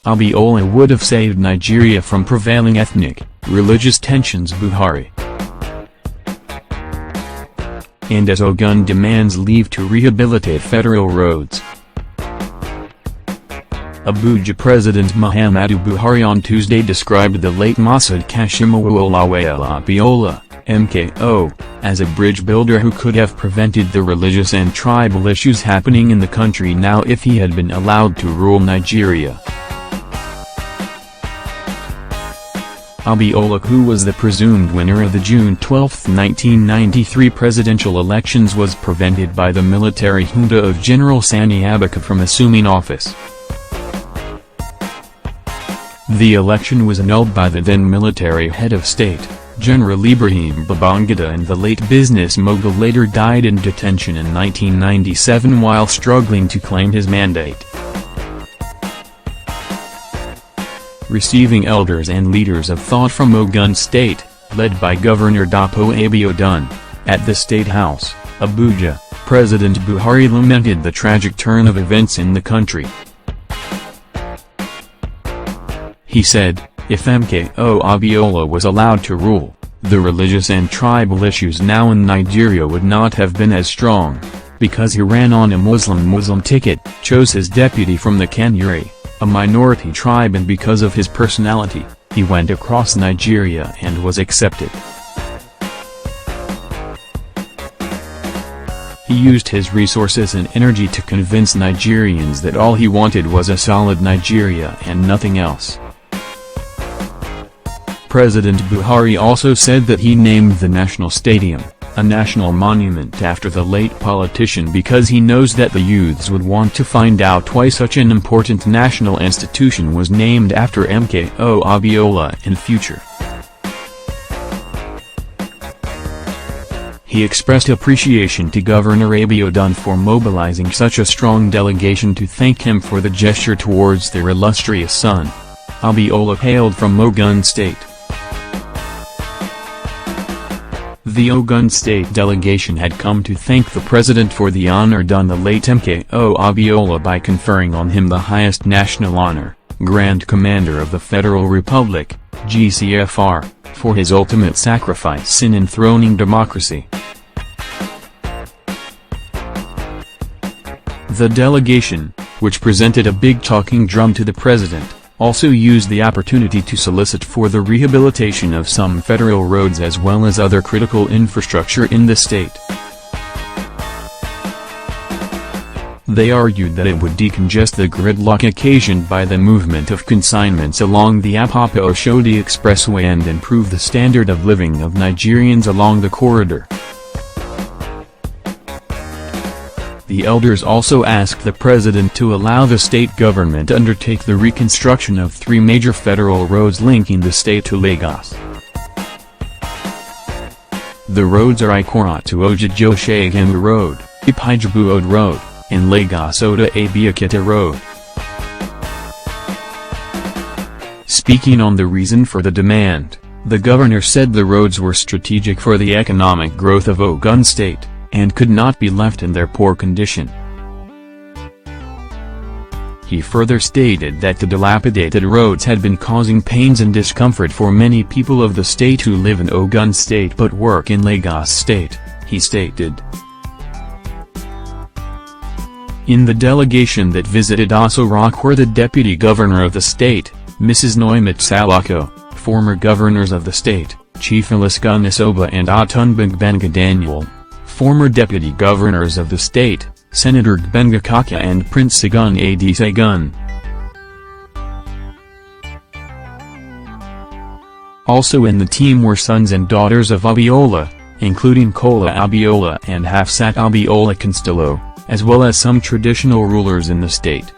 Abiola would have saved Nigeria from prevailing ethnic, religious tensions. Buhari and as Ogun demands leave to rehabilitate federal roads. Abuja President Muhammadu Buhari on Tuesday described the late Moshood Kashimawo Olawale Abiola, MKO, as a bridge builder who could have prevented the religious and tribal issues happening in the country now if he had been allowed to rule Nigeria. Abiola, who was the presumed winner of the June 12, 1993 presidential elections, was prevented by the military junta of General Sani Abacha from assuming office. The election was annulled by the then military head of state, General Ibrahim Babangida, and the late business mogul later died in detention in 1997 while struggling to claim his mandate. Receiving elders and leaders of thought from Ogun State, led by Governor Dapo Abiodun, at the State House, Abuja, President Buhari lamented the tragic turn of events in the country. He said, if MKO Abiola was allowed to rule, the religious and tribal issues now in Nigeria would not have been as strong, because he ran on a Muslim ticket, chose his deputy from the Kanuri, a minority tribe, and because of his personality, he went across Nigeria and was accepted. He used his resources and energy to convince Nigerians that all he wanted was a solid Nigeria and nothing else. President Buhari also said that he named the National Stadium, a national monument after the late politician, because he knows that the youths would want to find out why such an important national institution was named after MKO Abiola in future. He expressed appreciation to Governor Abiodun for mobilizing such a strong delegation to thank him for the gesture towards their illustrious son. Abiola hailed from Ogun State. The Ogun State delegation had come to thank the president for the honor done the late MKO Abiola by conferring on him the highest national honor, Grand Commander of the Federal Republic, GCFR, for his ultimate sacrifice in enthroning democracy. The delegation, which presented a big talking drum to the president, also used the opportunity to solicit for the rehabilitation of some federal roads as well as other critical infrastructure in the state. They argued that it would decongest the gridlock occasioned by the movement of consignments along the Apapa-Oshodi Expressway and improve the standard of living of Nigerians along the corridor. The elders also asked the president to allow the state government undertake the reconstruction of 3 major federal roads linking the state to Lagos. The roads are Ikora to Ojojo-Shagamu Road, Ipijabu-Ode Road, and Lagos-Oda-Abiakita Road. Speaking on the reason for the demand, the governor said the roads were strategic for the economic growth of Ogun State, and could not be left in their poor condition. He further stated that the dilapidated roads had been causing pains and discomfort for many people of the state who live in Ogun State but work in Lagos State, he stated. In the delegation that visited Aso Rock were the Deputy Governor of the state, Mrs. Noimat Salako, former governors of the state, Chief Iliska Nisoba and Otunbagbenga Daniel, former deputy governors of the state, Senator Gbenga Kaka and Prince Segun Adi Segun. Also in the team were sons and daughters of Abiola, including Kola Abiola and Hafsat Abiola Constello, as well as some traditional rulers in the state.